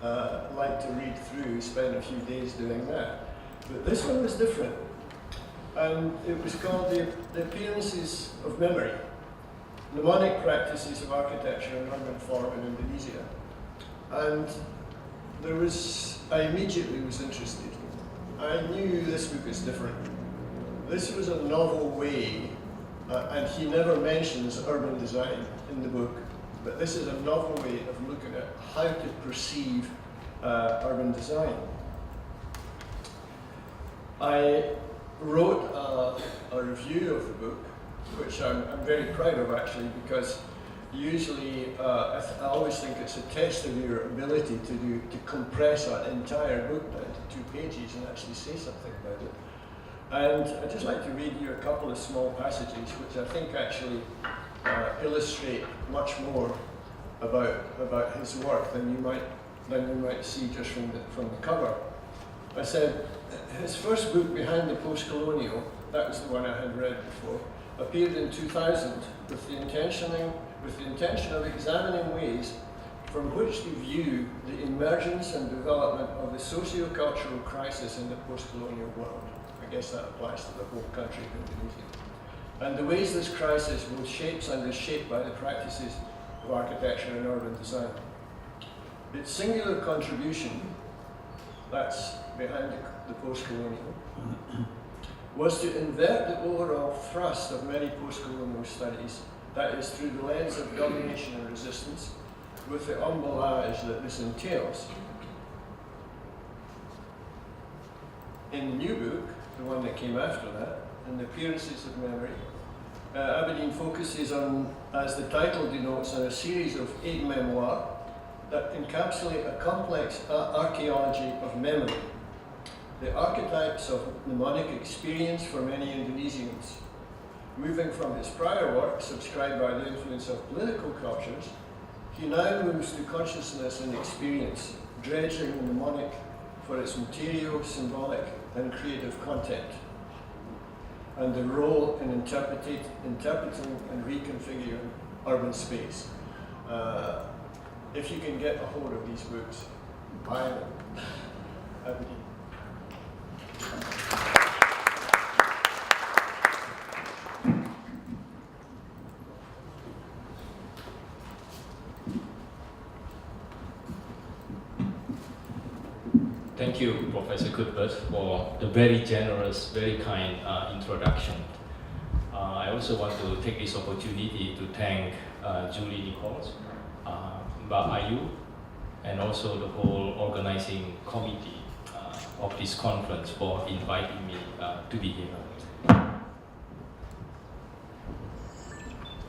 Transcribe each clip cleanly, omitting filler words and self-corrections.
like to read through, spend a few days doing that. But this one was different. And it was called the Appearances of Memory, Mnemonic Practices of Architecture and Urban Form in Indonesia. And I immediately was interested. I knew this book was different. This was a novel way, and he never mentions urban design in the book, but this is a novel way of looking at how to perceive urban design. I wrote a review of the book, which I'm very proud of actually, because usually I always think it's a test of your ability to compress an entire book down to 2 pages and actually say something about it. And I'd just like to read you a couple of small passages which I think actually illustrate much more about his work than you might see just from the cover. I said, his first book, Behind the Post-Colonial, that was the one I had read before, appeared in 2000 with the intention of examining ways from which to view the emergence and development of the socio-cultural crisis in the post-colonial world. I guess that applies to the whole country of Indonesia. And the ways this crisis both shapes and is shaped by the practices of architecture and urban design. Its singular contribution, that's Behind the Post-Colonial, was to invert the overall thrust of many post-colonial studies, that is, through the lens of domination and resistance, with the emballage that this entails. In the new book, the one that came after that, in the Appearances of Memory, Abidin focuses on, as the title denotes, on a series of 8 memoirs that encapsulate a complex archaeology of memory, the archetypes of mnemonic experience for many Indonesians. Moving from his prior work, subscribed by the influence of political cultures, he now moves to consciousness and experience, dredging the mnemonic for its material, symbolic, and creative content, and the role in interpreting and reconfiguring urban space. If you can get a hold of these books, buy them. Abidin. Thank you, Professor Cuthbert, for the very generous, very kind introduction. I also want to take this opportunity to thank Julie Nichols, Mbak Ayu, and also the whole organizing committee of this conference for inviting me to be here.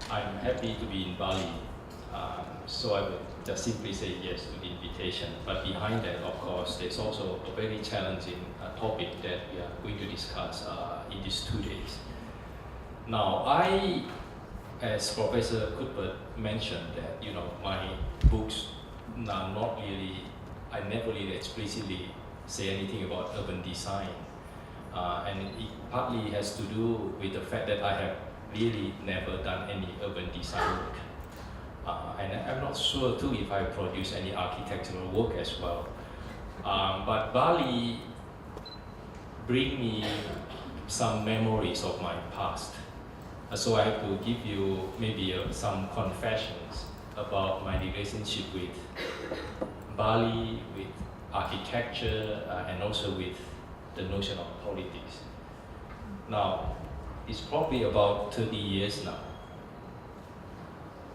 I'm happy to be in Bali, so I would just simply say yes to the invitation. But behind that, of course, there's also a very challenging topic that we are going to discuss in these 2 days. Now, as Professor Cuthbert mentioned, that my books are not really, I never really explicitly say anything about urban design, and it partly has to do with the fact that I have really never done any urban design work. And I'm not sure too if I produce any architectural work as well. But Bali bring me some memories of my past. So I have to give you maybe some confessions about my relationship with Bali, with architecture, and also with the notion of politics. Now, it's probably about 30 years now.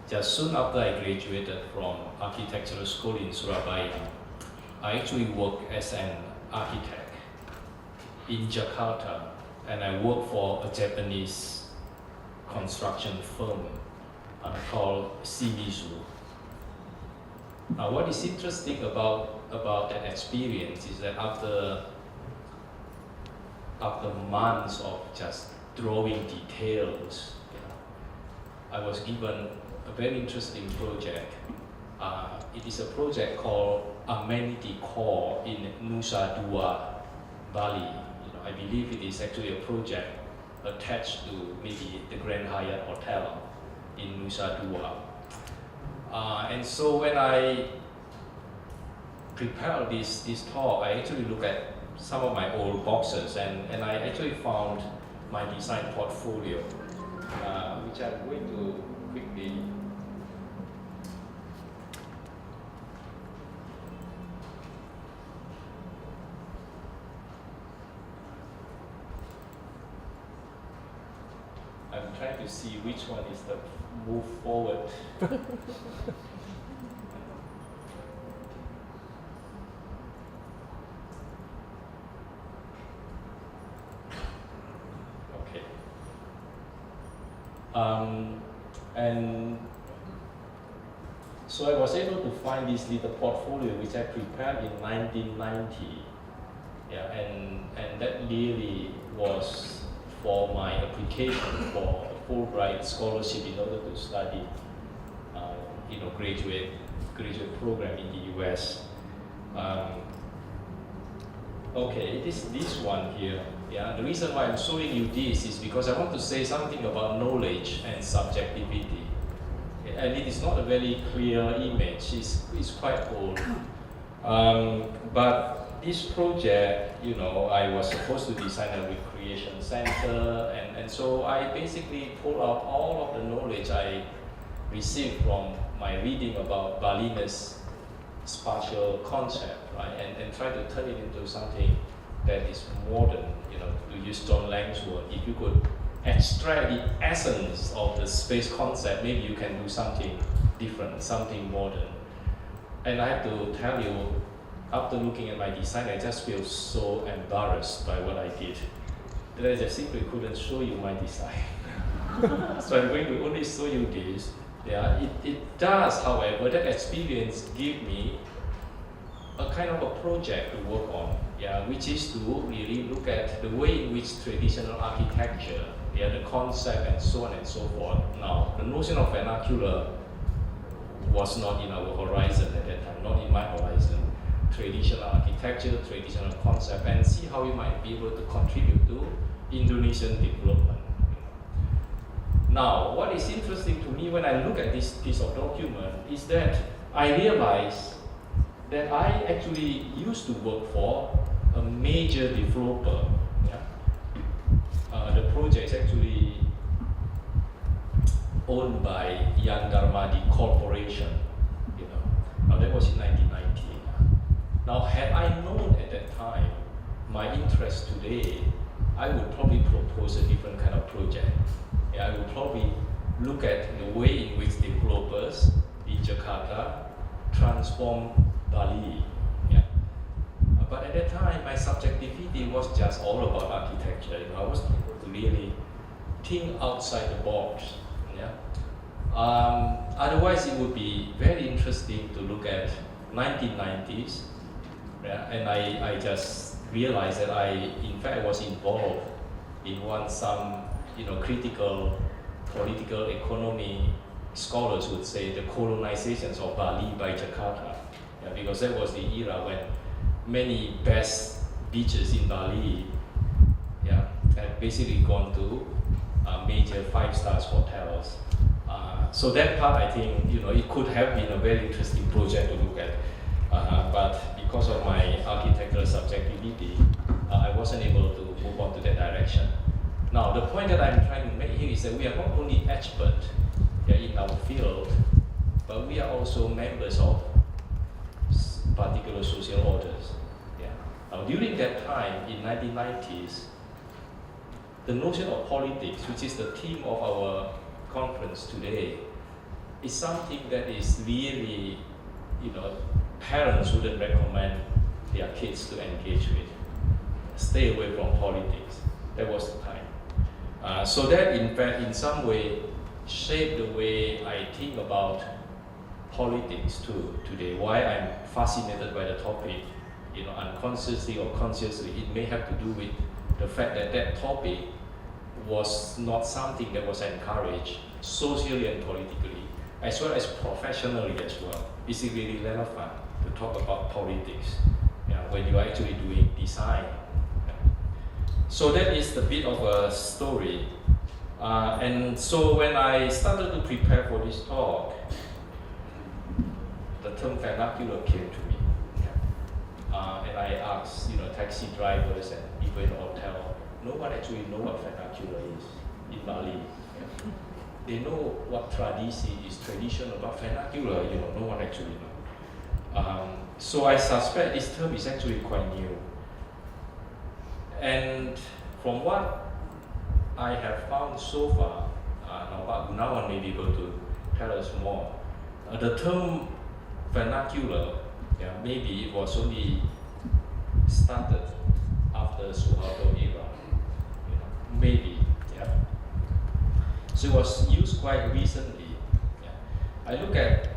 Just soon after I graduated from architectural school in Surabaya, I actually worked as an architect in Jakarta, and I worked for a Japanese construction firm called Shimizu. Now, what is interesting about that experience is that after months of just drawing details, I was given a very interesting project. It is a project called Amenity Core in Nusa Dua, Bali. I believe it is actually a project attached to maybe the Grand Hyatt Hotel in Nusa Dua. And so when I prepare this talk, I actually look at some of my old boxes, and I actually found my design portfolio, which I'm going to quickly. I'm trying to see which one is the move forward. Okay. And so I was able to find this little portfolio which I prepared in 1990. Yeah, and that really was for my application for a Fulbright scholarship in order to study, graduate program in the US. Okay, this one here. Yeah, the reason why I'm showing you this is because I want to say something about knowledge and subjectivity, and it is not a very clear image. It's quite old, but this project, I was supposed to design a recreation center, and so I basically pulled out all of the knowledge I received from my reading about Balinese spatial concept, right, and try to turn it into something that is modern, to use John Lang's word. If you could extract the essence of the space concept, maybe you can do something different, something modern. And I have to tell you, after looking at my design, I just feel so embarrassed by what I did that I just simply couldn't show you my design. So I'm going to only show you this. Yeah, it does, however, that experience give me a kind of a project to work on, which is to really look at the way in which traditional architecture, the concept and so on and so forth. Now, the notion of vernacular was not in our horizon at that time, not in my horizon. Traditional architecture, traditional concept, and see how we might be able to contribute to Indonesian development. Now, what is interesting to me when I look at this piece of document is that I realize that I actually used to work for a major developer. The project is actually owned by Yan Darmadi Corporation. Now that was in 1990. Now, had I known at that time my interest today, I would probably propose a different kind of project. I would probably look at the way in which developers in Jakarta transform Bali. But at that time, my subjectivity was just all about architecture. I wasn't able to really think outside the box. Otherwise, it would be very interesting to look at 1990s. And I just realized that in fact, was involved in some critical political economy scholars would say the colonizations of Bali by Jakarta, because that was the era when many best beaches in Bali, had basically gone to major 5-star hotels. So that part, I think, it could have been a very interesting project to look at, but because of my architectural subjectivity, I wasn't able to move on to that direction. Now, the point that I'm trying to make here is that we are not only experts in our field, but we are also members of particular social orders. Now, during that time, in 1990s, the notion of politics, which is the theme of our conference today, is something that is really, parents wouldn't recommend their kids to engage with. Stay away from politics. That was the time. So that, in fact, in some way, shaped the way I think about politics too today. Why I'm fascinated by the topic, unconsciously or consciously, it may have to do with the fact that that topic was not something that was encouraged socially and politically, as well as professionally as well. Is it really relevant to talk about politics when you're actually doing design? So that is the bit of a story. And so when I started to prepare for this talk, the term vernacular came to me. and I asked, taxi drivers and people in the hotel, no one actually know what vernacular is in Bali. Yeah. They know what tradisi is traditional, but vernacular, no one actually know. So I suspect this term is actually quite new. And from what I have found so far, now one may be able to tell us more. The term vernacular, maybe it was only started after Suharto era, maybe, yeah. So it was used quite recently. Yeah. I look at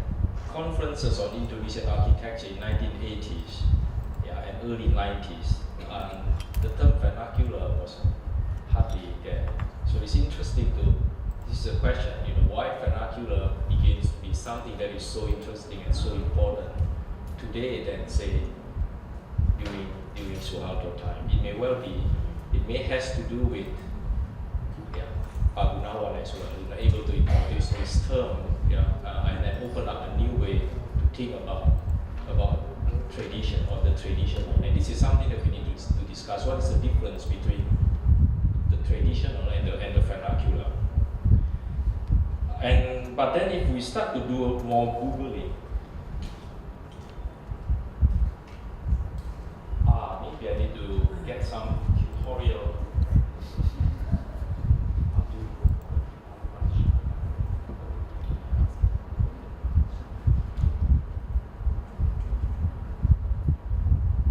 conferences on Indonesian architecture in 1980s, and early 90s. The term vernacular was hardly there. So it's interesting this is a question, why vernacular begins to be something that is so interesting and so important today than say during Suharto time. It may well be, it may has to do with Pak Gunawan as well, able to introduce this term, and then open up a new way to think about tradition or the traditional. And this is something that we need to discuss. What is the difference between the traditional and the vernacular? But then if we start to do more Googling, maybe I need to get some tutorial.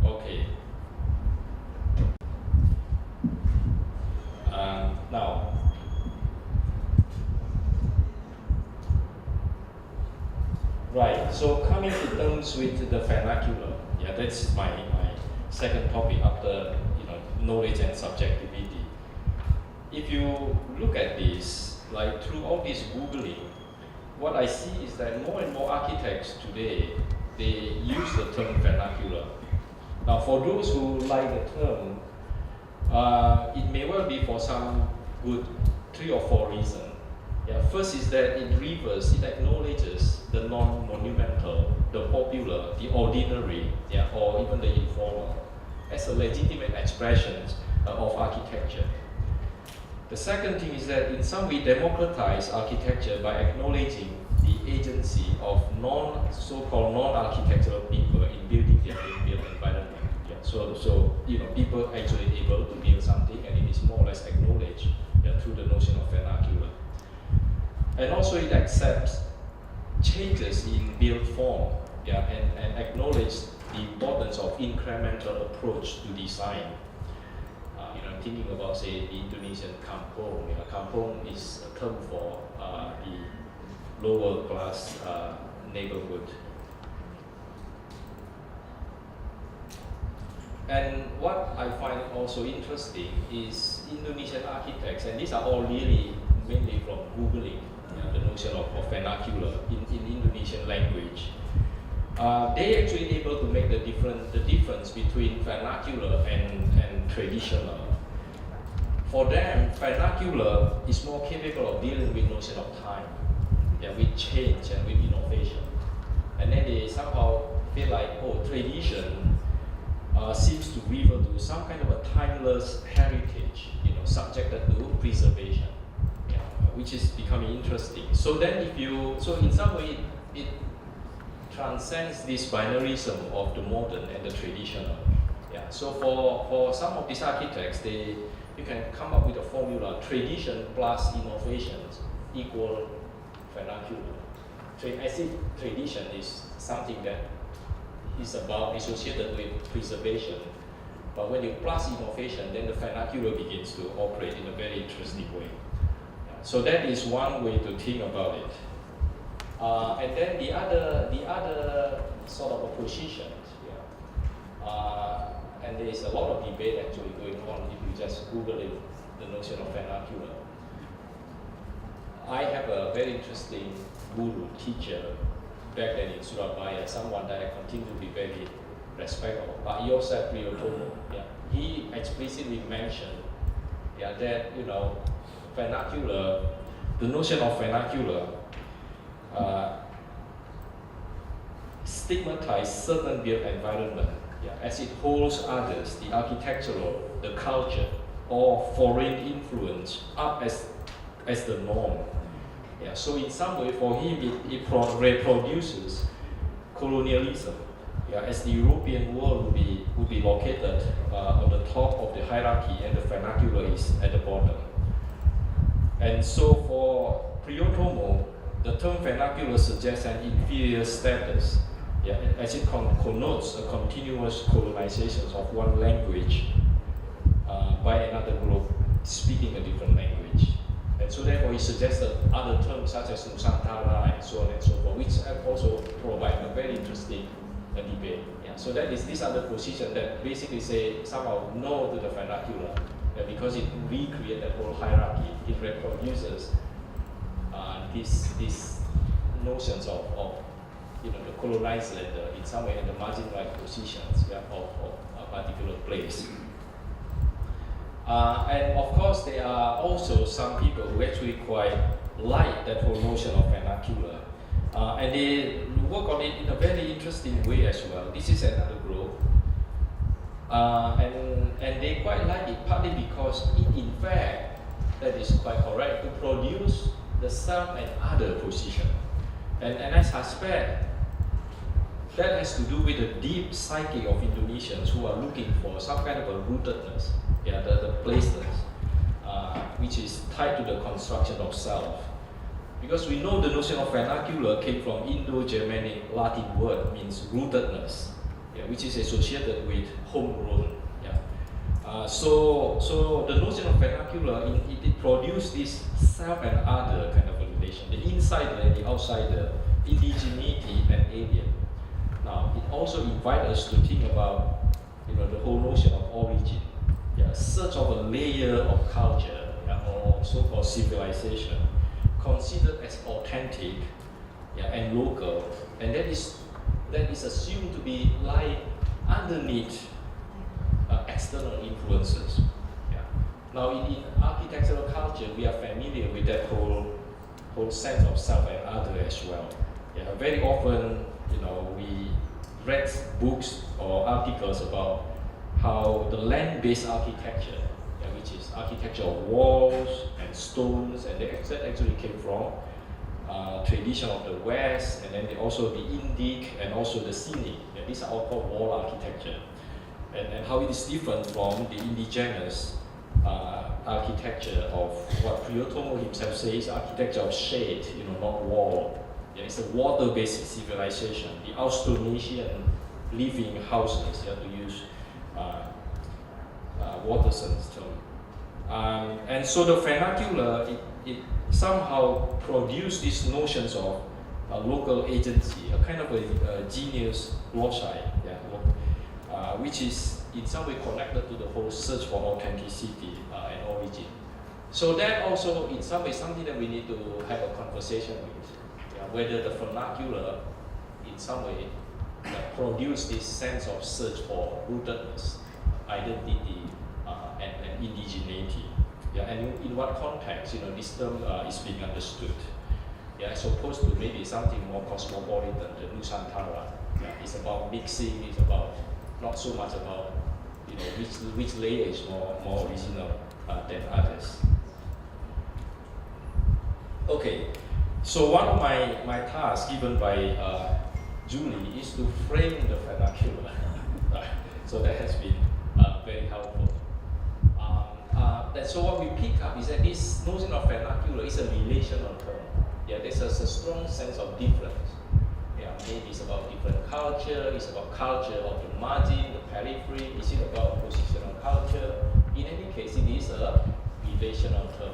Okay. Now, right, so coming to terms with the vernacular, that's my second topic after knowledge and subjectivity. If you look at this, like through all this Googling, what I see is that more and more architects today, they use the term vernacular. Now for those who like the term, it may well be for some good 3 or 4 reasons. First is that it acknowledges the non-monumental, the popular, the ordinary, or even the informal, as a legitimate expression of architecture. The second thing is that in some way democratize architecture by acknowledging the agency of so-called non-architectural people in building their built environment. So people actually able to build something, and it is more or less acknowledged through the notion of vernacular. And also it accepts changes in build form, and acknowledge the importance of incremental approach to design. I'm thinking about, say, the Indonesian kampung. Kampung is a term for the lower class neighborhood. And what I find also interesting is Indonesian architects, and these are all really mainly from Googling, the notion of vernacular in Indonesian language. They actually able to make the difference between vernacular and traditional. For them, vernacular is more capable of dealing with notion of time, with change and with innovation. And then they somehow feel like, tradition seems to refer to some kind of a timeless heritage, subjected to preservation, which is becoming interesting. So then in some way, it transcends this binarism of the modern and the traditional. So for some of these architects, you can come up with a formula: tradition plus innovations equal vernacular. I see tradition is something that is associated with preservation, but when you plus innovation, then the vernacular begins to operate in a very interesting way. So that is one way to think about it. And then the other sort of a position, and there is a lot of debate actually going on if you just Google it, the notion of vernacular. I have a very interesting guru, teacher, back then in Surabaya, someone that I continue to be very respectful, Pak Yosef Priyotono. He explicitly mentioned that vernacular, the notion of vernacular stigmatize certain built environment yeah, as it holds others, the architectural, the culture, or foreign influence up as the norm. Yeah, so in some way, for him, it reproduces colonialism. Yeah, as the European world would be located on the top of the hierarchy, and the vernacular is at the bottom. And so for Priyotomo, the term vernacular suggests an inferior status, yeah, as it connotes a continuous colonization of one language by another group speaking a different language. And so therefore he suggested other terms such as Nusantara and so on and so forth, which also provide a very interesting debate. Yeah. So that is this other position that basically say somehow no to the vernacular, because it recreates that whole hierarchy. It reproduces these notions of the colonizer in some way in the marginalized positions, yeah, of a particular place. And of course, there are also some people who actually quite like that whole notion of vernacular, and they work on it in a very interesting way as well. This is another group, and they quite like it partly because it, in fact, that is quite correct, to produce the self and other position. And I suspect that has to do with the deep psyche of Indonesians who are looking for some kind of a rootedness, yeah, the placeness, which is tied to the construction of self. Because we know the notion of vernacular came from Indo-Germanic Latin word, means rootedness, yeah, which is associated with homegrown. Yeah. So the notion of vernacular, it produced this self and other kind of a relation, the insider and the outsider, indigeneity and alien. Now, it also invites us to think about the whole notion of origin, yeah, search of a layer of culture, yeah, or so-called civilization, considered as authentic, yeah, and local, and that is assumed to be lie underneath external influences. Yeah. Now, in architectural culture, we are familiar with that whole sense of self and other as well. Yeah. Very often, we read books or articles about how the land-based architecture, yeah, which is architecture of walls and stones, and that actually came from tradition of the West, and then also the Indic and also the Scenic. Yeah, these are all called wall architecture, and how it is different from the indigenous architecture of what Priyotomo himself says, architecture of shade, not wall. Yeah, it's a water-based civilization, the Austronesian living houses, you have to use Waterson's term. And so the vernacular, it somehow produced these notions of local agency, a kind of a genius loci, yeah, which is in some way connected to the whole search for authenticity and origin. So that also in some way something that we need to have a conversation with, yeah, whether the vernacular in some way produce this sense of search for rootedness, identity, and indigeneity. Yeah, and in what context, this term is being understood. Yeah, as opposed to maybe something more cosmopolitan, the Nusantara. Yeah, it's about mixing. It's about not so much about which layer is more original than others. Okay, so one of my tasks given by Julie is to frame the vernacular. So that has been very helpful. So what we pick up is that this notion of vernacular is a relational term. Yeah, there's a strong sense of difference. Yeah, maybe it's about different culture. It's about culture of the margin, the periphery. Is it about positional culture? In any case, it is a relational term.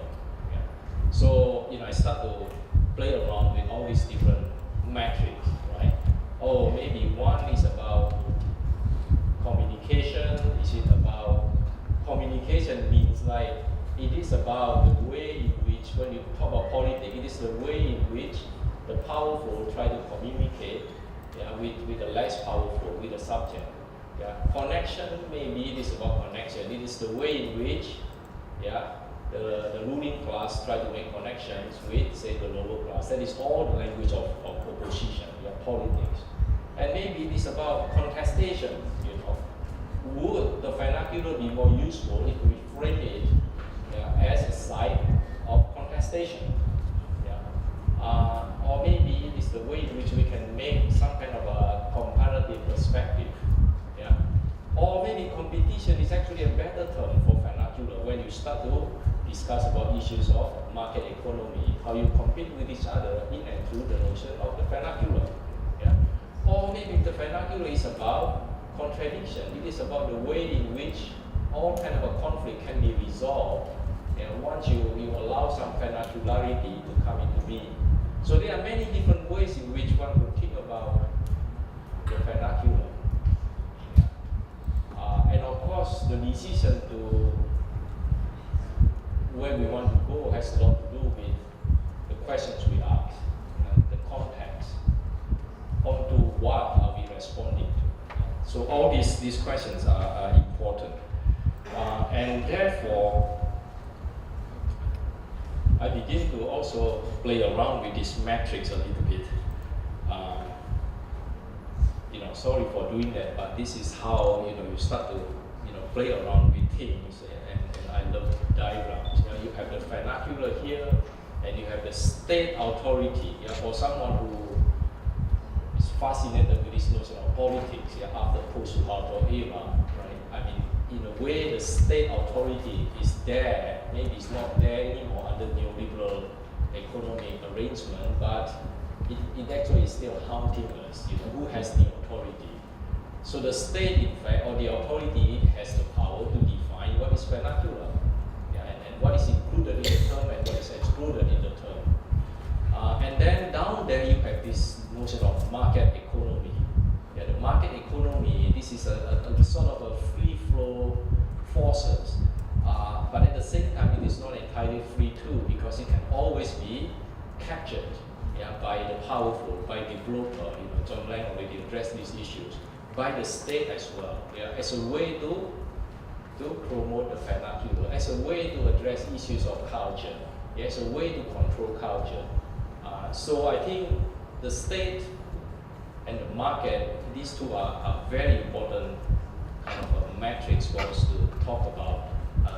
Yeah. So I start to play around with all these different metrics, right? Oh, maybe one is about communication. Is it about communication means like it is about the way in which, when you talk about politics, it is the way in which the powerful try to communicate, yeah, with the less powerful, with the subject. Yeah. Connection, maybe it is about connection. It is the way in which, yeah, the ruling class try to make connections with, say, the lower class. That is all the language of opposition, yeah, politics. And maybe it is about contestation, would the vernacular be more useful if we frame it as a site of contestation? Or maybe it's the way in which we can make some kind of a comparative perspective. Or maybe competition is actually a better term for vernacular when you start to discuss about issues of market economy, how you compete with each other in and through the notion of the vernacular. Or maybe the vernacular is about contradiction. It is about the way in which all kind of a conflict can be resolved once you allow some vernacularity to come into being. So there are many different ways in which one could think about the vernacular. And of course, the decision to where we want to go has a lot to do with the questions we ask, the context, onto what are we responding to. So all these questions are important. And therefore, I begin to also play around with this matrix a little bit. Sorry for doing that, but this is how you start to play around with things, and I love diagrams. You have the vernacular here, and you have the state authority. For someone who is fascinated with this notion of politics, after post-Suharto era, right? I mean, in a way, the state authority is there. Maybe it's not there anymore under neoliberal economic arrangement, but it actually is still haunting us. Who has the authority? So the state, in fact, or the authority has the power to define what is vernacular, and what is included in the term and what is excluded in the term. And then down there you have this notion of market economy. The market economy, this is a sort of a free flow forces, but at the same time it is not entirely free too, because it can always be captured by the powerful, by developer. John Lang already addressed these issues, by the state as well, as a way to promote the vernacular, as a way to address issues of culture, as a way to control culture. So I think the state and the market, these two are very important kind of a matrix for us to talk about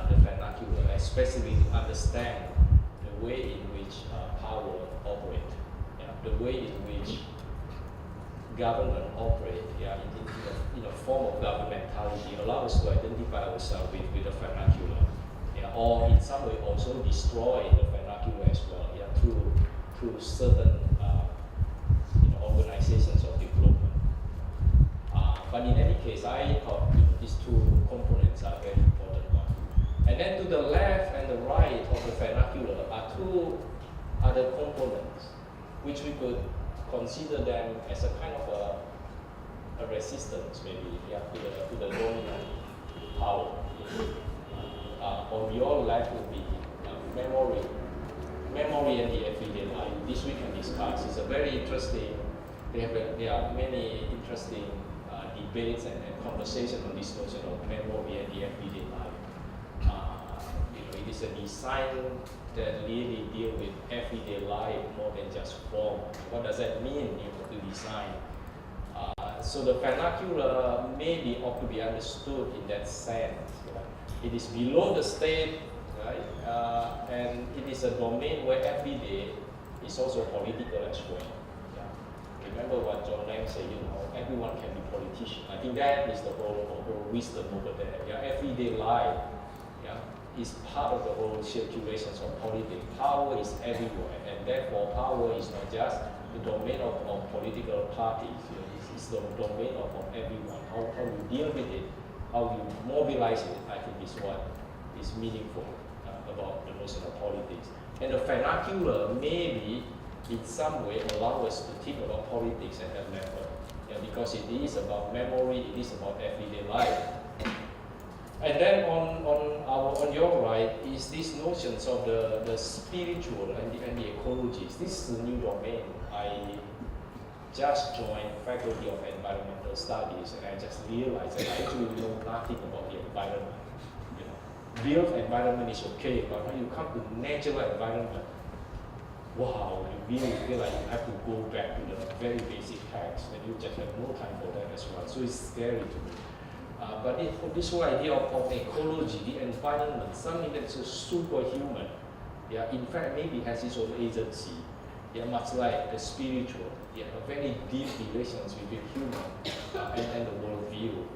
the vernacular, especially to understand the way in which power operates, the way in which government operate, in a form of governmentality, allow us to identify ourselves with the vernacular, or in some way also destroy the vernacular as well, through certain organizations of development. But in any case, I thought these two components are very important ones. And then to the left and the right of the vernacular are two other components, which we could consider them as a kind of a resistance, maybe, to the dominant power. On your left would be memory and the everyday life. This we can discuss. It's a very interesting. There are many interesting debates and conversations on this notion of memory and the everyday life. It is a design that really deal with everyday life more than just form. What does that mean, to design? So the vernacular maybe ought to be understood in that sense. It is below the state, right? And it is a domain where everyday is also political as well. Remember what John Lang said, everyone can be politician. I think that is the whole wisdom over there. Everyday life, is part of the whole circulations of politics. Power is everywhere, and therefore power is not just the domain of political parties. It's the domain of everyone. How you deal with it, how you mobilize it, I think is what is meaningful about the notion of politics. And the vernacular maybe in some way allow us to think about politics at that level, because it is about memory, it is about everyday life. And then on your right is these notions of the spiritual and the ecologies. This is a new domain. I just joined Faculty of Environmental Studies, and I just realized that I actually know nothing about the environment. Built environment is okay, but when you come to natural environment, wow, you really feel like you have to go back to the very basic facts, and you just have no time for that as well. So it's scary to me. But this whole idea of ecology, the environment, something that is superhuman, yeah, in fact maybe has its own agency, yeah, much like the spiritual, yeah, a very deep relations between human and the worldview.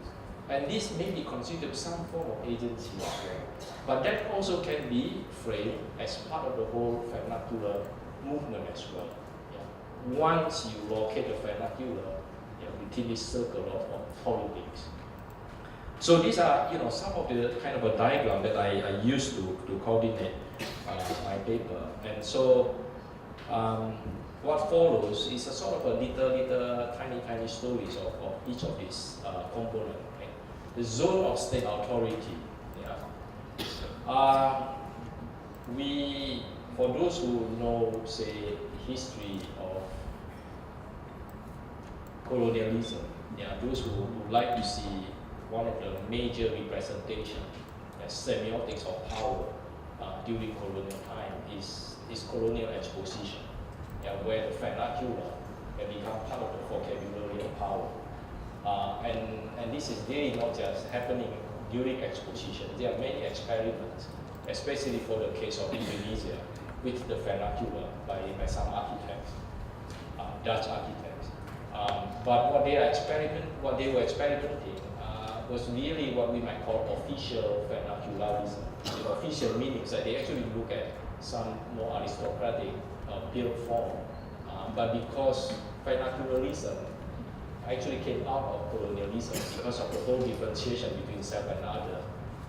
And this may be considered some form of agency as well. But that also can be framed as part of the whole vernacular movement as well. Yeah. Once you locate the vernacular, yeah, within this circle of politics. So these are, some of the kind of a diagram that I used to coordinate my paper. And so what follows is a sort of a little tiny stories of each of these components. Okay? The zone of state authority. Yeah. For those who know, say, history of colonialism, yeah, those who like to see one of the major representations as semiotics of power during colonial time is colonial exposition, yeah, where the vernacular can become part of the vocabulary of power. And this is really not just happening during exposition. There are many experiments, especially for the case of Indonesia, with the vernacular by some architects, Dutch architects. But what they were experimenting was really what we might call official vernacularism. The official meanings that they actually look at some more aristocratic built form. But because vernacularism actually came out of colonialism because of the whole differentiation between self and other.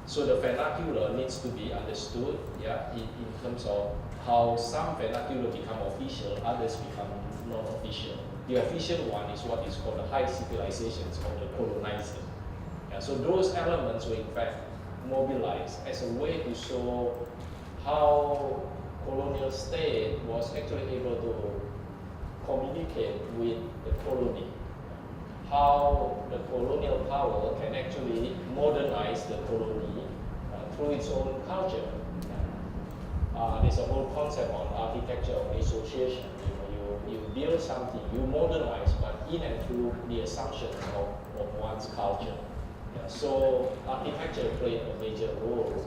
So the vernacular needs to be understood, yeah, in terms of how some vernacular become official, others become non-official. The official one is what is called the high civilizations of the colonizer. Yeah, so those elements were in fact mobilized as a way to show how colonial state was actually able to communicate with the colony. How the colonial power can actually modernize the colony through its own culture. There's a whole concept on architecture of association. You build something, you modernize, but in and through the assumption of one's culture. Yeah, so architecture played a major role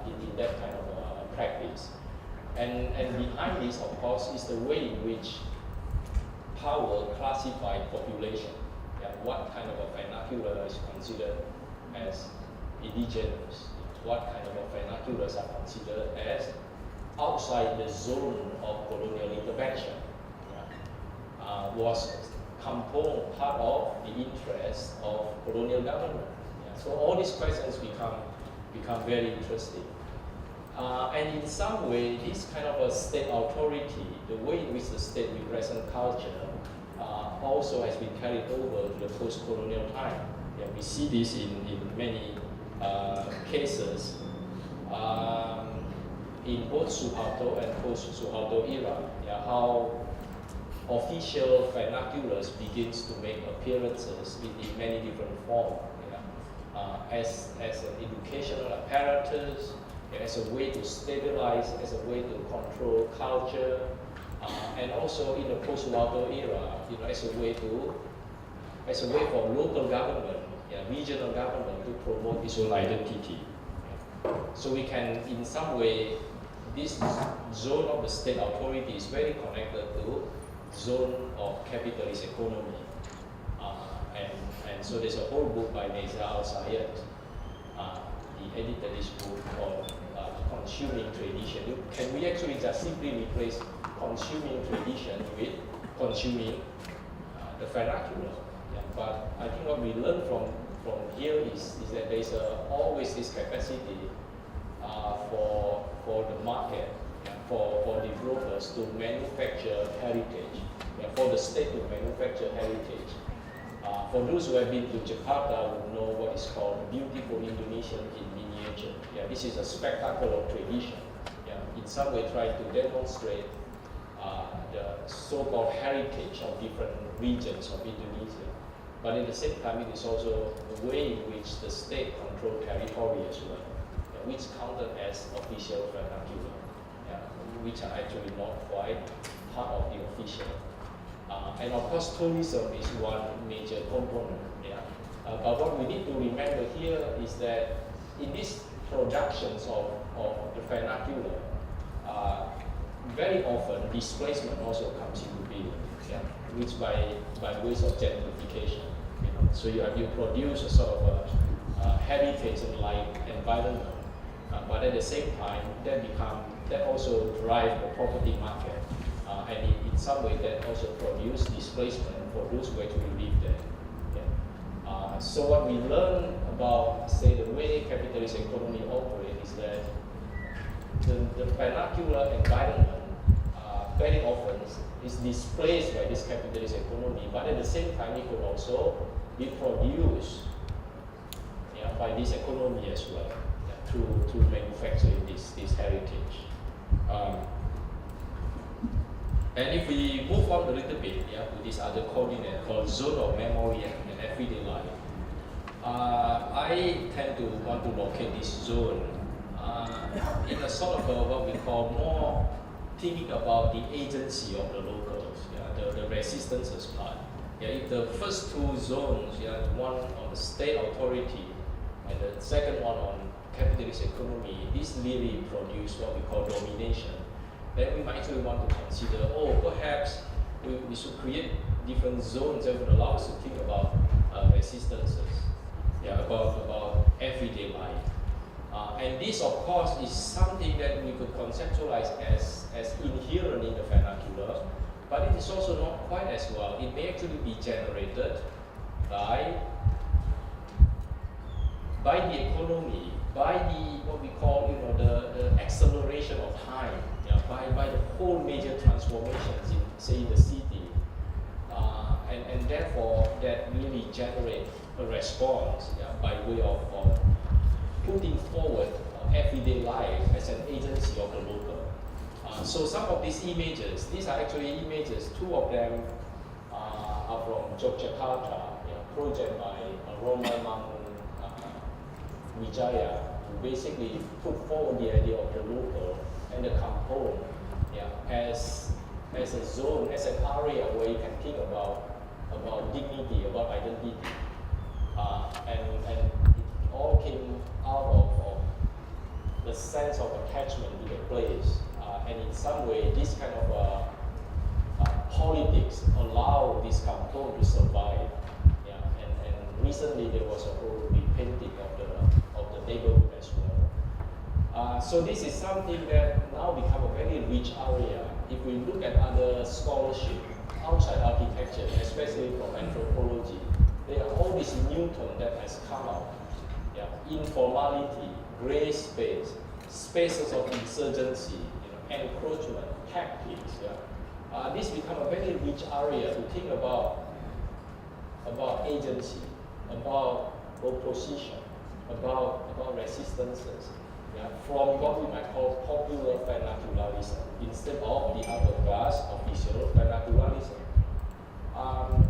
in that kind of practice. And behind this, of course, is the way in which power classified population. Yeah, what kind of a vernacular is considered as indigenous? What kind of a vernaculars are considered as outside the zone of colonial intervention? Yeah. Was composed part of the interest of colonial government. Yeah. So all these questions become very interesting. And in some way, this kind of a state authority, the way in which the state represents culture, also has been carried over to the post-colonial time. Yeah, we see this in many cases in both Suharto and post-Suharto era. Yeah, how official vernaculars begins to make appearances in many different forms. Yeah. As an educational apparatus, as a way to stabilize, as a way to control culture, and also in the post-Suharto era, as a way for local government, regional government to promote its own identity. So we can, in some way, this zone of the state authority is very connected to zone of capitalist economy. And so there's a whole book by Neza Al-Sayed. He edited this book on consuming tradition. Can we actually just simply replace consuming tradition with consuming the vernacular? Yeah, but I think what we learn from here is that there's always this capacity for the market, for developers to manufacture heritage, for the state to manufacture heritage. For those who have been to Jakarta will know what is called beautiful Indonesian in miniature. Yeah, this is a spectacle of tradition. Yeah, in some way trying to demonstrate the so-called heritage of different regions of Indonesia. But at the same time, it is also the way in which the state controls territory as well, which counted as official vernacular, which are actually not quite part of the official. And of course, tourism is one major component. Yeah. But what we need to remember here is that in these productions of the vernacular, very often displacement also comes into being, which by ways of gentrification. So you produce a sort of a heritage-like environment, but at the same time, that also drive the property market, and in some way that also produce displacement for those who actually live there. So what we learn about, say, the way capitalist economy operates is that the vernacular environment very often is displaced by this capitalist economy, but at the same time it could also be produced by this economy as well, through manufacturing this heritage. And if we move on a little bit to this other coordinate called zone of memory and everyday life, I tend to want to locate this zone in a sort of what we call more thinking about the agency of the locals, the resistances part. If the first two zones, one on the state authority and the second one on capitalist economy, this really produce what we call domination. Then we might actually want to consider, perhaps we should create different zones that would allow us to think about resistances, about everyday life. And this, of course, is something that we could conceptualize as inherent in the vernacular, but it is also not quite as well. It may actually be generated by the economy, by the what we call the acceleration of time, by the whole major transformations in, say, the city, and therefore that really generate a response by way of putting forward everyday life as an agency of the local. So some of these images, these are actually images. Two of them are from Yogyakarta, project by Roman Wijaya, who basically put forward the idea of the local and the kampung as a zone, as an area where you can think about dignity, about identity, and it all came out of the sense of attachment to the place, and in some way this kind of politics allow this kampung to survive. And recently there was a whole repainting of the neighborhood as well. So this is something that now become a very rich area. If we look at other scholarship outside architecture, especially from anthropology, there are all these new terms that has come out. Informality, gray space, spaces of insurgency, encroachment, tactics. This become a very rich area to think about agency, about opposition, about resistances, from what we might call popular vernacularism instead of the upper class official vernacularism.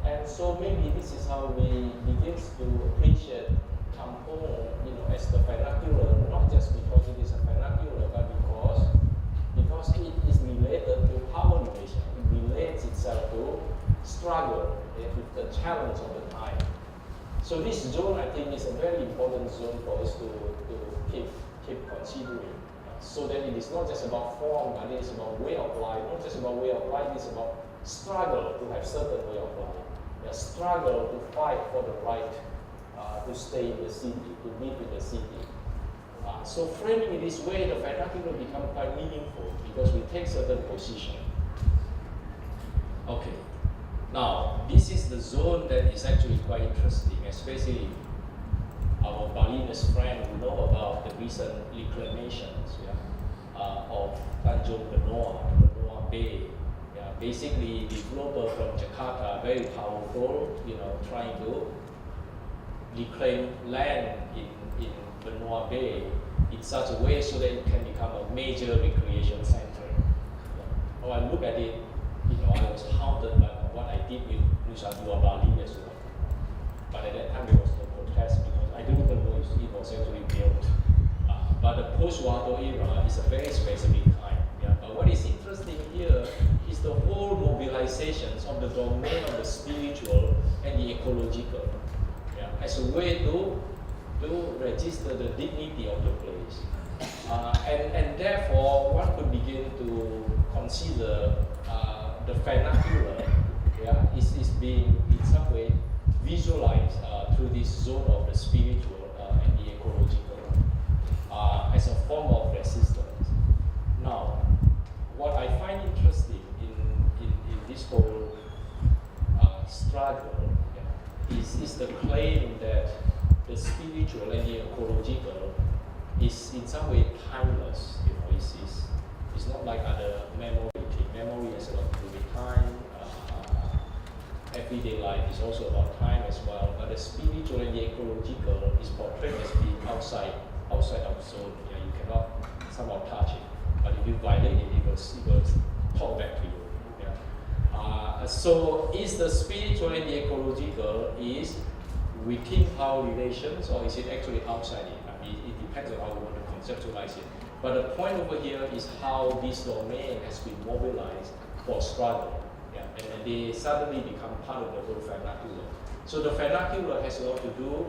And so maybe this is how we begin to appreciate kampung, as the vernacular, not just because it is a vernacular, but because it is related to power relation. It relates itself to struggle with the challenge of the time. So this zone, I think, is a very important zone for us to keep considering, so that it is not just about form, but it is about way of life. Not just about way of life, it's about struggle to have certain way of life. Struggle to fight for the right to stay in the city, to live in the city. So framing it this way, the vernacular becomes quite meaningful because we take certain position. Okay. Now, this is the zone that is actually quite interesting, especially our Balinese friend who know about the recent reclamations of Tanjung Benoa Bay. Basically, developer from Jakarta, very powerful, trying to reclaim land in Benoa Bay in such a way so that it can become a major recreation center. When I look at it, I was haunted by what I did with Nusa Dua Bali as well. But at that time there was no protest because I don't even know if it was actually built. But the post-Wato era is a very specific time. But what is interesting here is the whole mobilizations of the domain of the spiritual and the ecological. as a way to register the dignity of the place. And therefore, one could begin to consider the vernacular is being in some way visualized through this zone of the spiritual and the ecological as a form of resistance. Now, what I find interesting in this whole struggle is the claim that the spiritual and the ecological is in some way timeless. It's not like other memory. Memory has a lot to do with time. Everyday life is also about time as well. But the spiritual and the ecological is portrayed as being outside of zone. You cannot somehow touch it. But if you violate it, it will talk back to you. So is the spiritual and the ecological is within power relations, or is it actually outside it? I mean, it depends on how we want to conceptualize it. But the point over here is how this domain has been mobilized for struggle. And they suddenly become part of the whole vernacular. So the vernacular has a lot to do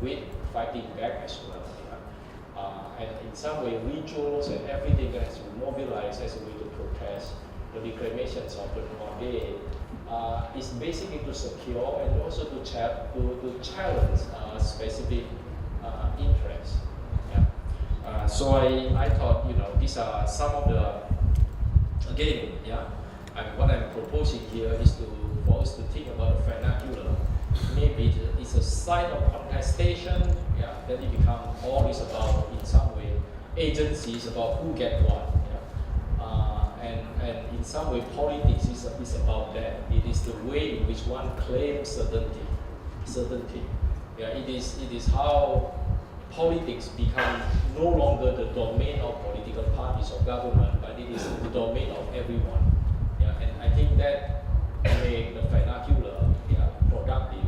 with fighting back as well. And in some way, rituals and everything that has been mobilized as a way to protest the reclamations of the Nordic is basically to secure and also to challenge specific interests. So I thought, these are some of the, again, and what I'm proposing here is for us to think about the vernacular. Maybe it's a site of contestation, then it becomes all is about, in some way, agencies about who get what. And in some way, politics is about that. It is the way in which one claims certainty. It is how politics become no longer the domain of political parties or government, but it is the domain of everyone. And I think that makes the vernacular productive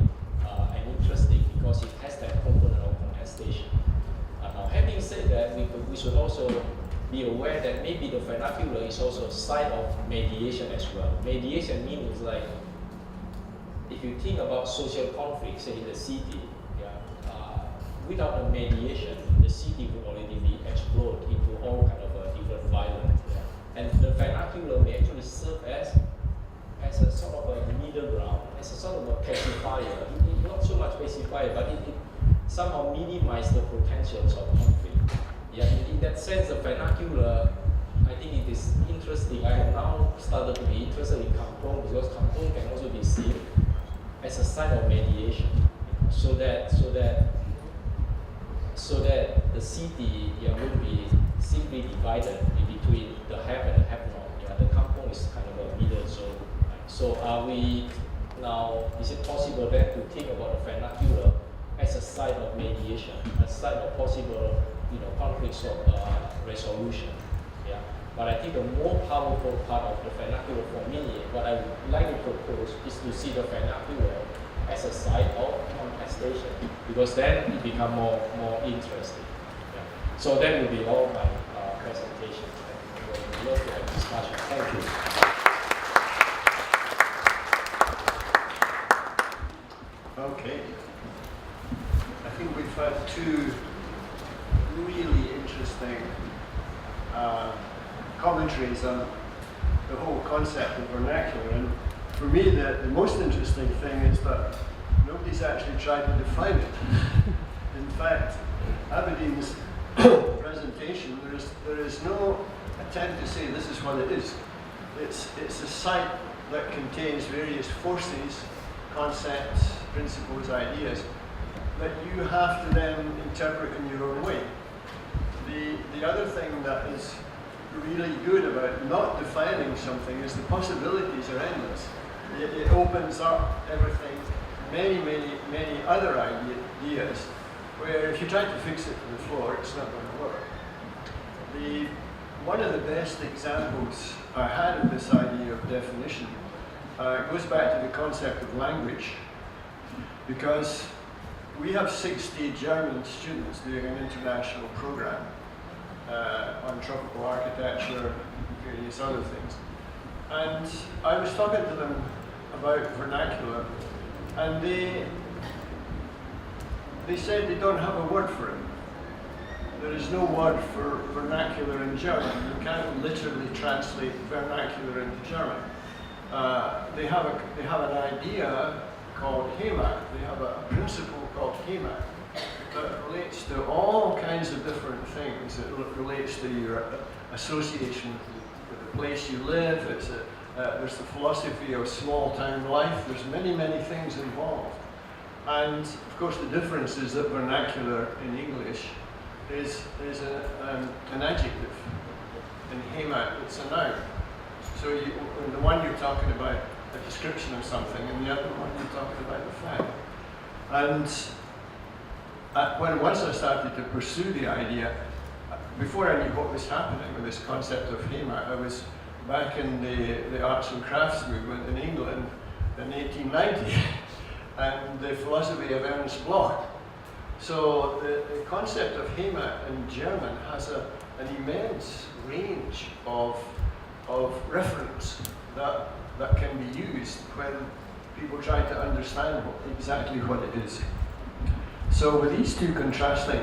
and interesting because it has that component of contestation. Now, having said that, we should also be aware that maybe the vernacular is also a site of mediation as well. Mediation means like, if you think about social conflict, say in the city, without a mediation, the city would already be exploded into all kind of different violence. And the vernacular may actually serve as a sort of a middle ground, as a sort of a pacifier. Not so much pacifier, but it somehow minimizes the potentials of conflict. In that sense, the vernacular, I think it is interesting. I have now started to be interested in kampong because kampong can also be seen as a site of mediation, so that the city won't be simply divided in between the have and the have-not. The kampong is kind of a middle zone. So are we now? Is it possible then to think about the vernacular as a site of mediation, a site of possible conflicts of resolution? But I think the more powerful part of the vernacular for me, what I would like to propose is to see the vernacular as a site of contestation, because then it becomes more interesting. So that will be all my presentation. I would love to have discussion. Thank you. Okay. I think we've had two really interesting commentaries on the whole concept of vernacular. And for me, the most interesting thing is that nobody's actually tried to define it. In fact, Abidin's presentation, there is no attempt to say this is what it is. It's a site that contains various forces, concepts, principles, ideas that you have to then interpret in your own way. The other thing that is really good about not defining something is the possibilities are endless. It opens up everything, many other ideas, where if you try to fix it to the floor, it's not going to work. One of the best examples I had of this idea of definition goes back to the concept of language, because we have 60 German students doing an international program on tropical architecture and various other things. And I was talking to them about vernacular, and they said they don't have a word for it. There is no word for vernacular in German. You can't literally translate vernacular into German. They have an idea called Heimat. They have a principle called Heimat that relates to all kinds of different things. It relates to your association with the place you live. There's the philosophy of small town life. There's many, many things involved. And of course the difference is that vernacular in English is an adjective. In Heimat, it's a noun. So in the one you're talking about a description of something, and the other one you're talking about the fact. And once I started to pursue the idea, before I knew what was happening with this concept of Heimat, I was back in the arts and crafts movement in England in 1890, and the philosophy of Ernst Bloch. So the concept of Heimat in German has an immense range of reference that can be used when people try to understand exactly what it is. So with these two contrasting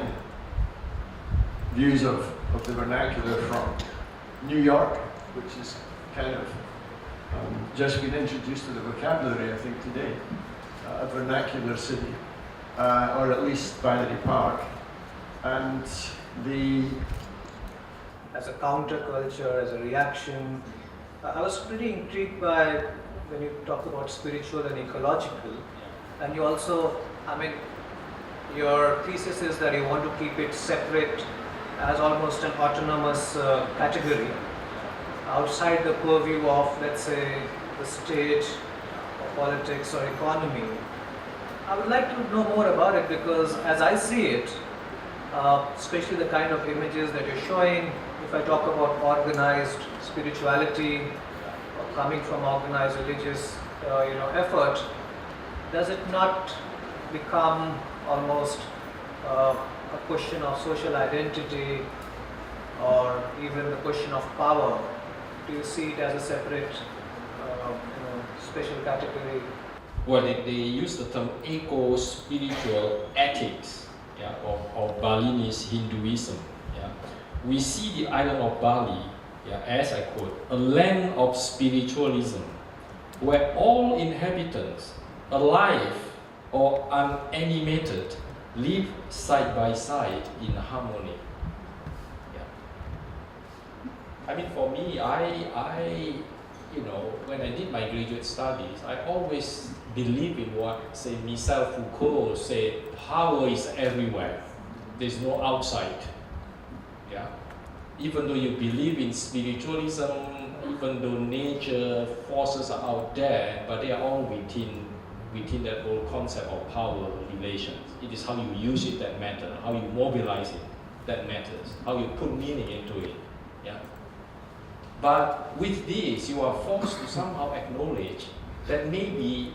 views of the vernacular from New York, which is kind of just been introduced to the vocabulary, I think, today, a vernacular city, or at least Battery Park, and as a counterculture, as a reaction. I was pretty intrigued by when you talk about spiritual and ecological, and you also, your thesis is that you want to keep it separate as almost an autonomous category outside the purview of, let's say, the state or politics or economy. I would like to know more about it because as I see it, especially the kind of images that you're showing, if I talk about organized spirituality or coming from organized religious effort, does it not become almost a question of social identity or even the question of power? Do you see it as a separate special category? Well, they use the term eco-spiritual ethics, yeah, or Balinese Hinduism. Yeah. We see the island of Bali, yeah, as I quote, a land of spiritualism, where all inhabitants, alive or unanimated, live side by side in harmony. Yeah. For me, when I did my graduate studies, I always believe in what, say, Michel Foucault said, power is everywhere. There's no outside. Yeah. Even though you believe in spiritualism, even though nature forces are out there, but they are all within that whole concept of power relations. It is how you use it that matters, how you mobilize it that matters, how you put meaning into it. Yeah. But with this, you are forced to somehow acknowledge that maybe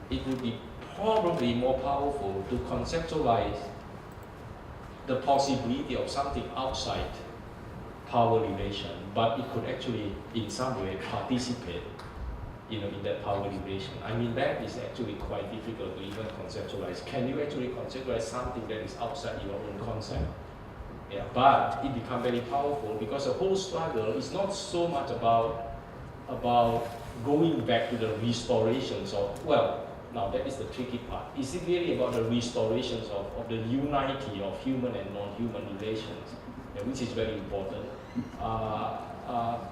it would be probably more powerful to conceptualize the possibility of something outside power relation, but it could actually, in some way, participate, in that power relation. That is actually quite difficult to even conceptualize. Can you actually conceptualize something that is outside your own concept? Yeah, but it becomes very powerful because the whole struggle is not so much about going back to the restorations of, now that is the tricky part. Is it really about the restorations of the unity of human and non-human relations, which is very important?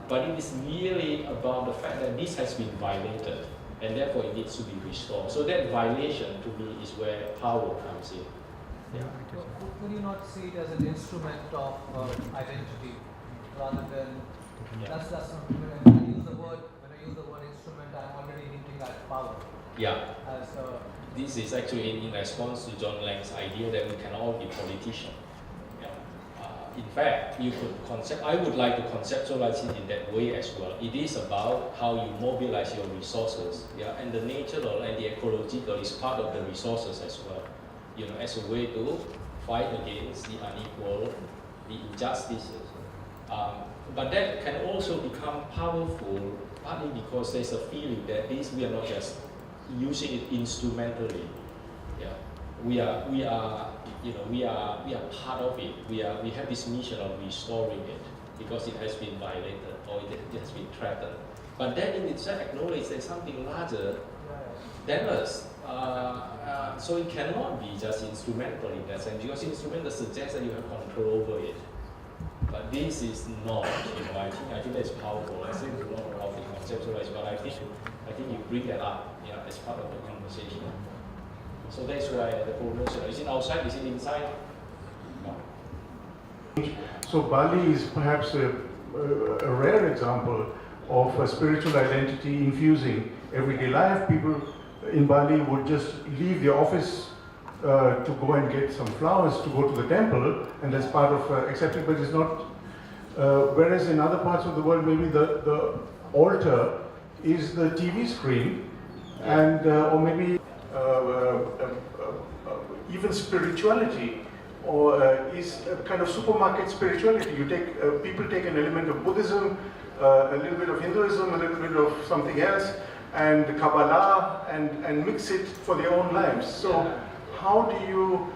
But it is really about the fact that this has been violated and therefore it needs to be restored. So that violation to me is where power comes in. Yeah. Could you not see it as an instrument of identity rather than that's not, when I use the word instrument, I'm already hinting at power. Yeah. This is actually in response to John Lang's idea that we can all be politicians. Yeah. In fact, I would like to conceptualize it in that way as well. It is about how you mobilize your resources, yeah, and the natural and the ecological is part of the resources as well. As a way to fight against the unequal, the injustices. But that can also become powerful partly because there's a feeling that we are not just using it instrumentally, Yeah, we are part of it. We have this mission of restoring it because it has been violated or it has been threatened. But that in itself acknowledges there's something larger than us. So it cannot be just instrumental in that sense, because instrumental suggests that you have control over it. But this is not, I think that's powerful. I think a lot of how they conceptualize, but I think you bring that up, as part of the conversation. So that's why the promotion, is it outside, is it inside? No. So Bali is perhaps a rare example of a spiritual identity infusing everyday life. People in Bali would just leave their office to go and get some flowers to go to the temple, and that's part of accepted, but it's not. Whereas in other parts of the world, maybe the altar is the TV screen, and or maybe even spirituality, or is a kind of supermarket spirituality. You take people take an element of Buddhism, a little bit of Hinduism, a little bit of something else, and Kabbalah, and mix it for their own lives. So how do you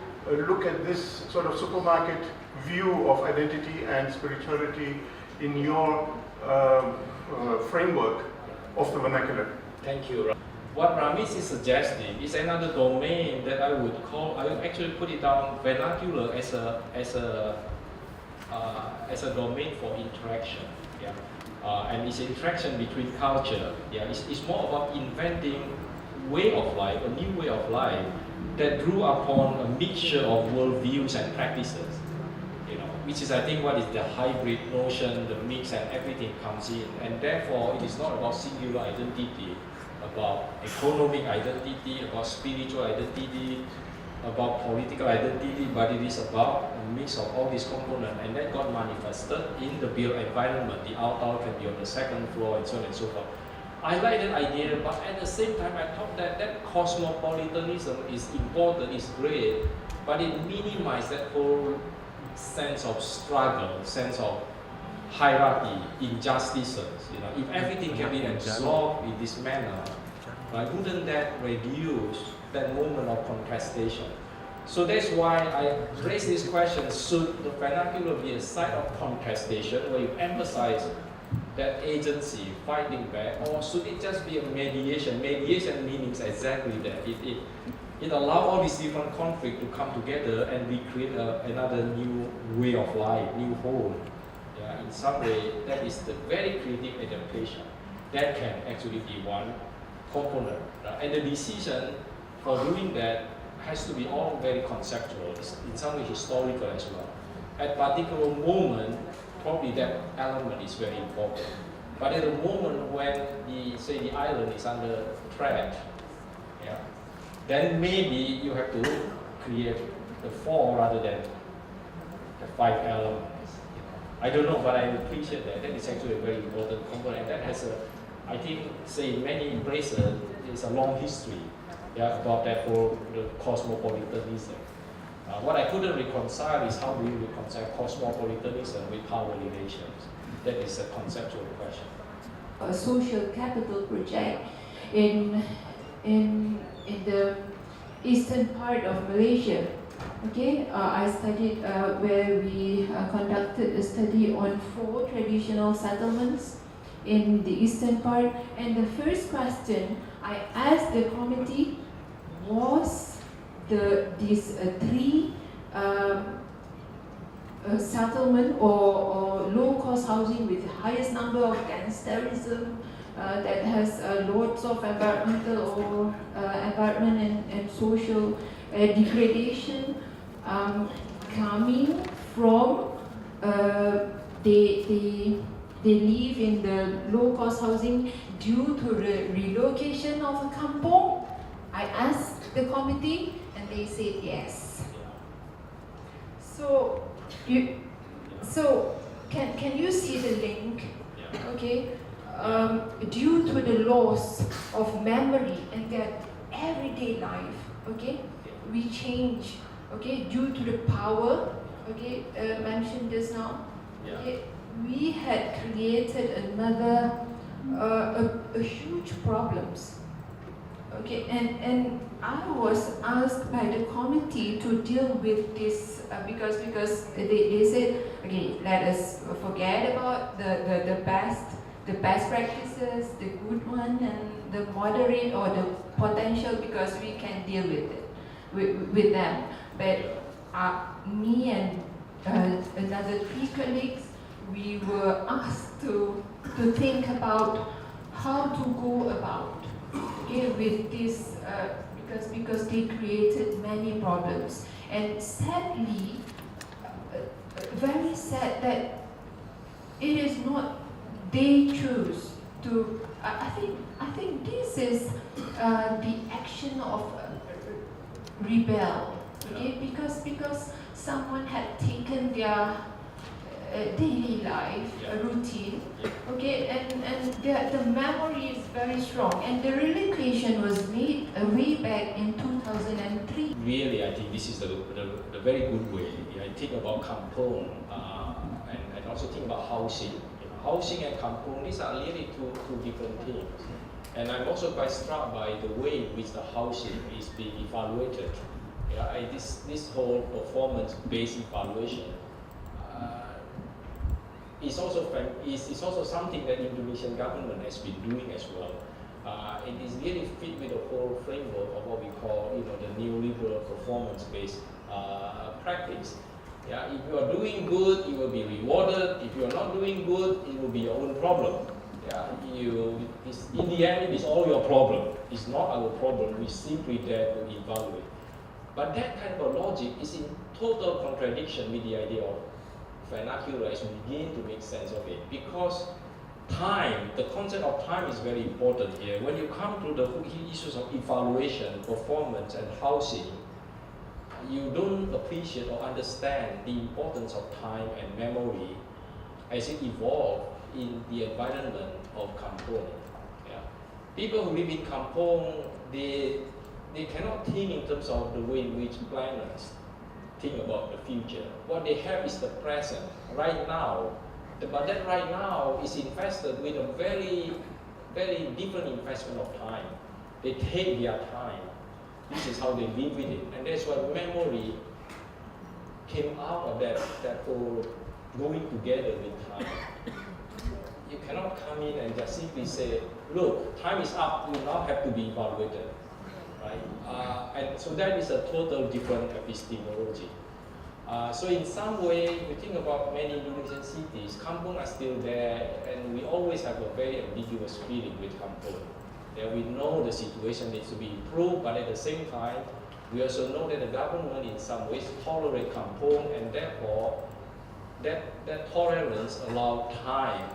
look at this sort of supermarket view of identity and spirituality in your framework of the vernacular? Thank you. What Ramesh is suggesting is another domain that I would actually put it down vernacular as a domain for interaction. Yeah. And it's interaction between culture. Yeah, it's more about inventing way of life, a new way of life that drew upon a mixture of worldviews and practices. Which is, I think, what is the hybrid notion, the mix, and everything comes in. And therefore, it is not about singular identity, about economic identity, about spiritual identity, about political identity, but it is about a mix of all these components, and that got manifested in the built environment. The outdoor can be on the second floor, and so on and so forth. I like that idea, but at the same time, I thought that cosmopolitanism is important, is great, but it minimizes that whole sense of struggle, sense of hierarchy, injustices. If everything can be absorbed in this manner, right, wouldn't that reduce that moment of contestation? So that's why I raise this question: should the vernacular be a site of contestation where you emphasize that agency, fighting back, or should it just be a mediation? Mediation means exactly that. It allows all these different conflicts to come together and we create another new way of life, new whole. Yeah, in some way, that is the very creative adaptation. That can actually be one component. And the decision for doing that has to be all very conceptual, in some way historical as well. At particular moment, probably that element is very important. But at the moment when the island is under threat, yeah, then maybe you have to create the 4 rather than the 5 elements. I don't know, but I appreciate that. That is actually a very important component. And that has I think, in many places, there's a long history, about that whole the cosmopolitanism. What I couldn't reconcile is how do you reconcile cosmopolitanism with power relations? That is a conceptual question. A social capital project in the eastern part of Malaysia. Okay, I studied where we conducted a study on 4 traditional settlements in the eastern part, and the first question I asked the committee was these 3 settlement or low-cost housing with the highest number of gangsterism that has lots of environmental or environment and social degradation coming from they live in the low-cost housing due to the relocation of a kampong. I asked the committee and they said yes. So can you see the link? Okay, due to the loss of memory and that everyday life, okay, we change, okay, due to the power, okay, mentioned just now, okay, we had created another a huge problems, Okay, and I was asked by the committee to deal with this because they said, okay, let us forget about the best practices, the good one, and the moderate or the potential, because we can deal with it with them. But me and another 3 colleagues, we were asked to think about how to go about with this, because they created many problems. And sadly, very sad that it is not they choose to. I think this is the action of rebel. Okay, because someone had taken their daily life routine, okay, and the memory is very strong, and the relocation was made way back in 2003. Really, I think this is the very good way. I think about kampung and also think about housing. Housing and kampung, these are really two different things. And I'm also quite struck by the way in which the housing is being evaluated. This whole performance-based evaluation is also something that Indonesian government has been doing as well. It is really fit with the whole framework of what we call, the neoliberal performance-based practice. Yeah, if you are doing good, you will be rewarded. If you are not doing good, it will be your own problem. Yeah, in the end, it is all your problem. It's not our problem. We simply there to evaluate. But that kind of logic is in total contradiction with the idea of vernacular as we begin to make sense of it. Because time, the concept of time is very important here. When you come to the issues of evaluation, performance, and housing, you don't appreciate or understand the importance of time and memory as it evolved in the environment of kampung. Yeah. People who live in kampung, they cannot think in terms of the way in which planners think about the future. What they have is the present, right now. But that right now is invested with a very, very different investment of time. They take their time. This is how they live with it. And that's why memory came out of that whole going together with time. You cannot come in and just simply say, look, time is up, you now have to be evaluated. Right? And so that is a total different epistemology. So in some way, we think about many Indonesian cities, kampung are still there, and we always have a very ambiguous feeling with kampung. Yeah, we know the situation needs to be improved, but at the same time, we also know that the government in some ways tolerate kampung, and therefore, that tolerance allows time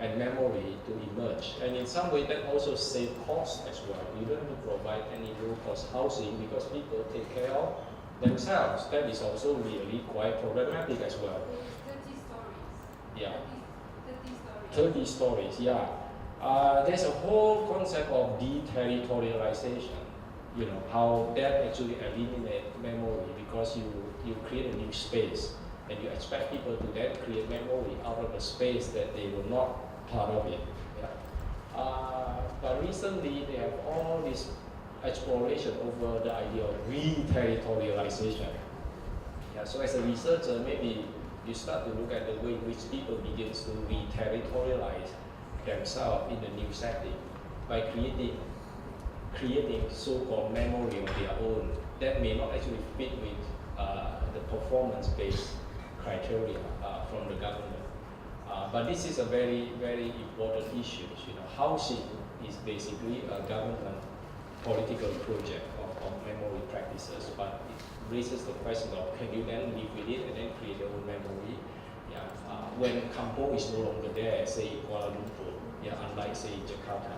and memory to emerge. And in some way, that also saves costs as well. You don't need to provide any low-cost housing because people take care of themselves. That is also really quite problematic as well. 30 stories. Yeah. 30 stories. 30 stories, yeah. There's a whole concept of deterritorialization. How that actually eliminates memory because you create a new space and you expect people to then create memory out of the space that they were not part of it. Yeah. But recently they have all this exploration over the idea of re-territorialization. Yeah, so as a researcher, maybe you start to look at the way in which people begin to re-territorialize themselves in the new setting by creating so-called memory of their own that may not actually fit with the performance-based criteria from the government. But this is a very, very important issue. Housing is basically a government political project of memory practices, but it raises the question of can you then live with it and then create your own memory? Yeah. When kampung is no longer there, say in Kuala Lumpur, unlike say in Jakarta.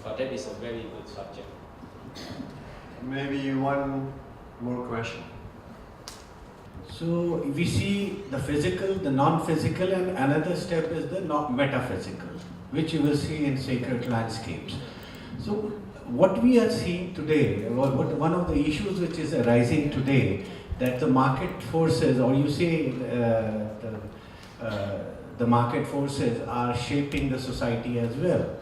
But that is a very good subject. Maybe one more question. So we see the physical, the non-physical, and another step is the metaphysical, which you will see in sacred landscapes. So what we are seeing today, one of the issues which is arising today, that the market forces, or you say the market forces are shaping the society as well.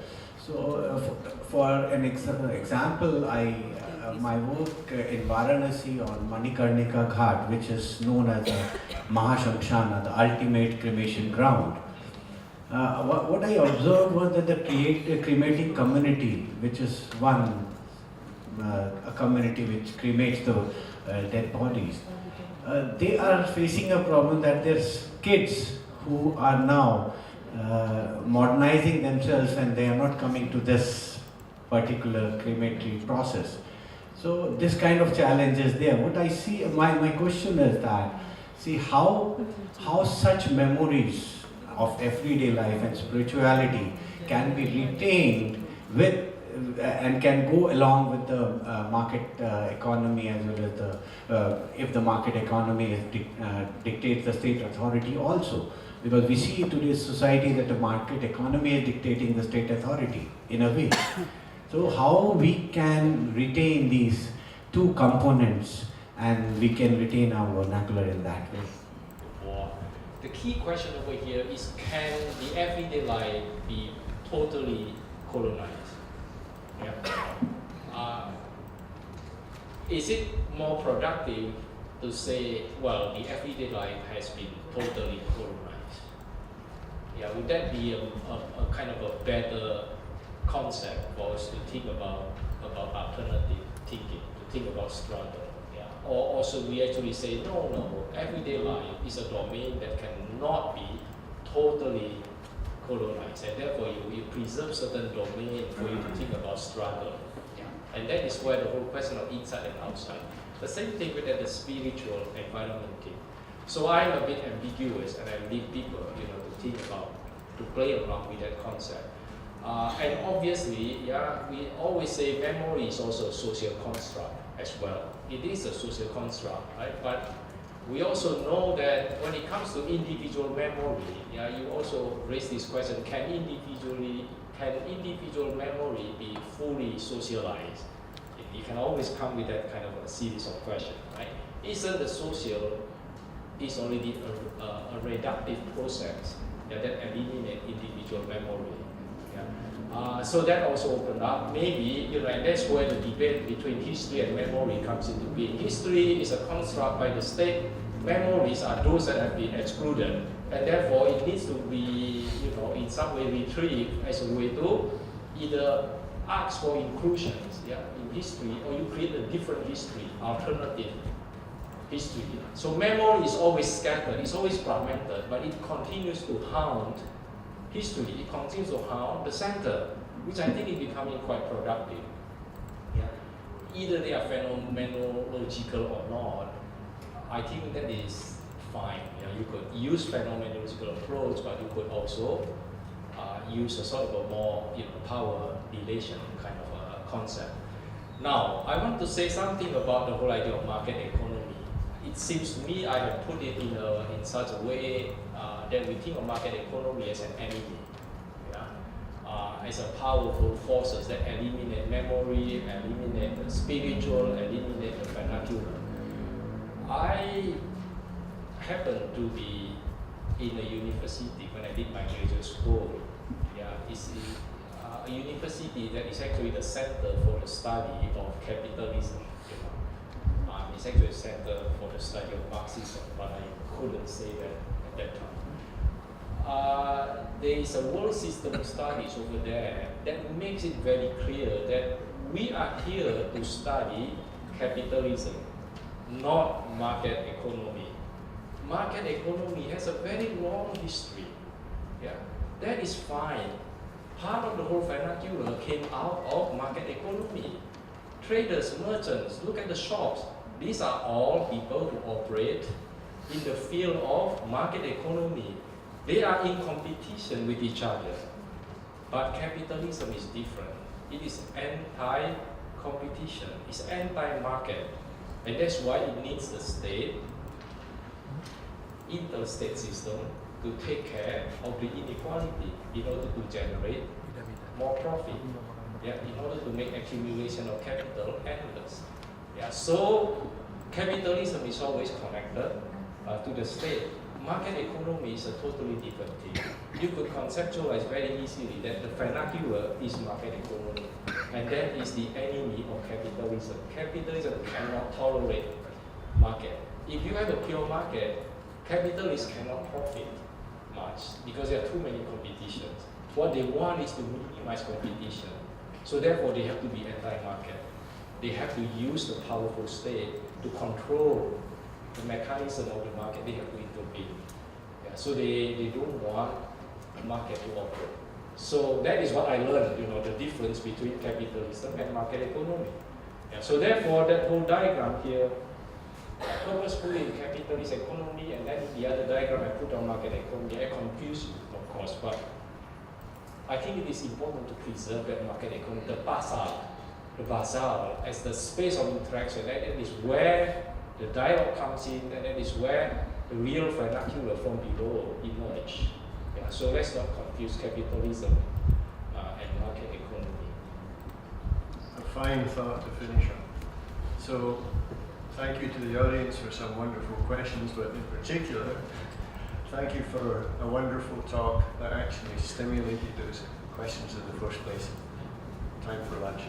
So, for an example, my work in Varanasi on Manikarnika Ghat, which is known as the Mahashamshana, the ultimate cremation ground. What I observed was that the cremating community, which is a community which cremates the dead bodies, they are facing a problem that there's kids who are now modernizing themselves and they are not coming to this particular crematory process. So this kind of challenge is there. What I see, my question is that, see how such memories of everyday life and spirituality can be retained with and can go along with the market economy, as well as if the market economy dictates the state authority also. Because we see in today's society that the market economy is dictating the state authority in a way. So how we can retain these two components and we can retain our vernacular in that way? The key question over here is, can the everyday life be totally colonized? Yeah. Is it more productive to say, well, the everyday life has been totally colonized? Yeah, would that be a kind of a better concept for us to think about alternative thinking, to think about struggle? Yeah. Or also we actually say, no, everyday life is a domain that cannot be totally colonized, and therefore you preserve certain domain for you to think about struggle. Yeah. And that is where the whole question of inside and outside. The same thing with the spiritual environment thing. So I'm a bit ambiguous, and I leave people, to think about, to play around with that concept. And obviously, yeah, we always say memory is also a social construct as well. It is a social construct, right? But we also know that when it comes to individual memory, yeah, you also raise this question: can individual memory be fully socialized? You can always come with that kind of a series of questions, right? Isn't the social is already a reductive process that eliminates individual memory? Yeah. So that also opened up, maybe, and that's where the debate between history and memory comes into being. History is a construct by the state. Memories are those that have been excluded, and therefore it needs to be, in some way retrieved as a way to either ask for inclusions, in history, or you create a different history, alternative history. So memory is always scattered, it's always fragmented, but it continues to haunt history, it continues to haunt the center, which I think is becoming quite productive. Yeah. Either they are phenomenological or not, I think that is fine. You could use phenomenological approach, but you could also use a sort of a more power relation kind of a concept. Now, I want to say something about the whole idea of market economy. It seems to me I have put it in such a way that we think of market economy as an enemy, as a powerful forces that eliminate memory, eliminate the spiritual, eliminate the vernacular. I happened to be in a university when I did my graduate school. It's a university that is actually the center for the study of capitalism. It's actually a center for the study of Marxism, but I couldn't say that at that time. There is a world system of studies over there that makes it very clear that we are here to study capitalism, not market economy. Market economy has a very long history. That is fine. Part of the whole vernacular came out of market economy. Traders, merchants, look at the shops. These are all people who operate in the field of market economy. They are in competition with each other. But capitalism is different. It is anti-competition. It's anti-market. And that's why it needs the state, interstate system, to take care of the inequality in order to generate more profit, in order to make accumulation of capital endless. So capitalism is always connected to the state. Market economy is a totally different thing. you could conceptualize very easily that the vernacular is market economy, and that is the enemy of capitalism. Capitalism cannot tolerate market. If you have a pure market, capitalists cannot profit much because there are too many competitions. What they want is to minimize competition. So therefore, they have to be anti-market. They have to use the powerful state to control the mechanism of the market. They have to intervene. Yeah, so they don't want the market to operate. So that is what I learned, the difference between capitalism and market economy. Yeah, so therefore, that whole diagram here, purposefully in capitalist economy, and then in the other diagram I put on market economy. I confuse you, of course, but I think it is important to preserve that market economy, the bazaar as the space of interaction, and that is where the dialogue comes in, and that is where the real vernacular from below emerge. Yeah, so let's not confuse capitalism and market economy. A fine thought to finish on. So, thank you to the audience for some wonderful questions, but in particular, thank you for a wonderful talk that actually stimulated those questions in the first place. Time for lunch.